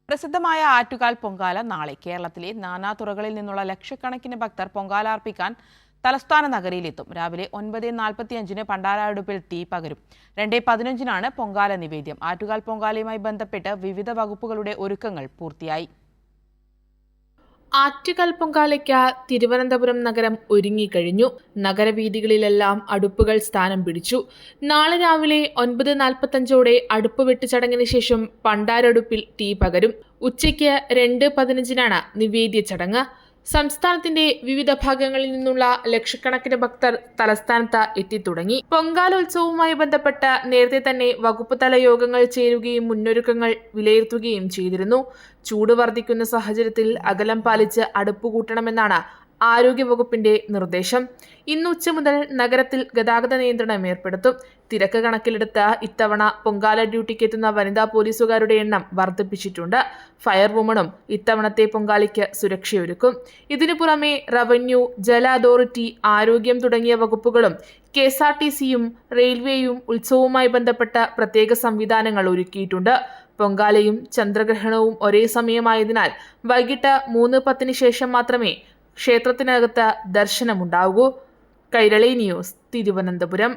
പ്രസിദ്ധമായ ആറ്റുകാൽ പൊങ്കാല നാളെ. കേരളത്തിലെ നാനാതുറകളിൽ നിന്നുള്ള ലക്ഷക്കണക്കിന് ഭക്തർ പൊങ്കാല അർപ്പിക്കാൻ തലസ്ഥാന നഗരിയിലെത്തും. രാവിലെ 9:45 പണ്ടാരടുപ്പിൽ തീ പകരും. 2:15 പൊങ്കാല നിവേദ്യം. ആറ്റുകാൽ പൊങ്കാലയുമായി ബന്ധപ്പെട്ട് വിവിധ വകുപ്പുകളുടെ ഒരുക്കങ്ങൾ പൂർത്തിയായി. ആറ്റുകാൽ പൊങ്കാലയ്ക്ക് തിരുവനന്തപുരം നഗരം ഒരുങ്ങിക്കഴിഞ്ഞു. നഗരവീഥികളിലെല്ലാം അടുപ്പുകൾ സ്ഥാനം പിടിച്ചു. നാളെ രാവിലെ 9:45 അടുപ്പ് വെട്ട് ചടങ്ങിന് ശേഷം പണ്ടാരടുപ്പിൽ തീ പകരും. ഉച്ചയ്ക്ക് 2:15 നിവേദ്യ ചടങ്ങ്. സംസ്ഥാനത്തിന്റെ വിവിധ ഭാഗങ്ങളിൽ നിന്നുള്ള ലക്ഷക്കണക്കിന് ഭക്തർ തലസ്ഥാനത്ത് എത്തിത്തുടങ്ങി. പൊങ്കാലോത്സവവുമായി ബന്ധപ്പെട്ട് നേരത്തെ തന്നെ വകുപ്പ് തല യോഗങ്ങൾ ചേരുകയും മുന്നൊരുക്കങ്ങൾ വിലയിരുത്തുകയും ചെയ്തിരുന്നു. ചൂട് വർദ്ധിക്കുന്ന സാഹചര്യത്തിൽ അകലം പാലിച്ച് അടുപ്പ് കൂട്ടണമെന്നാണ് ആരോഗ്യവകുപ്പിന്റെ നിർദ്ദേശം. ഇന്ന് ഉച്ച മുതൽ നഗരത്തിൽ ഗതാഗത നിയന്ത്രണം ഏർപ്പെടുത്തും. തിരക്ക് കണക്കിലെടുത്ത് ഇത്തവണ പൊങ്കാല ഡ്യൂട്ടിക്ക് എത്തുന്ന വനിതാ പോലീസുകാരുടെ എണ്ണം വർദ്ധിപ്പിച്ചിട്ടുണ്ട്. ഫയർ വുമണും ഇത്തവണത്തെ പൊങ്കാലയ്ക്ക് സുരക്ഷയൊരുക്കും. ഇതിനു പുറമെ റവന്യൂ, ജല അതോറിറ്റി, ആരോഗ്യം തുടങ്ങിയ വകുപ്പുകളും KSRTCയും റെയിൽവേയും ഉത്സവവുമായി ബന്ധപ്പെട്ട പ്രത്യേക സംവിധാനങ്ങൾ ഒരുക്കിയിട്ടുണ്ട്. പൊങ്കാലയും ചന്ദ്രഗ്രഹണവും ഒരേ സമയമായതിനാൽ വൈകിട്ട് 3:10 ശേഷം മാത്രമേ ക്ഷേത്രത്തിനകത്ത് ദർശനമുണ്ടാകൂ. കൈരളി ന്യൂസ്, തിരുവനന്തപുരം.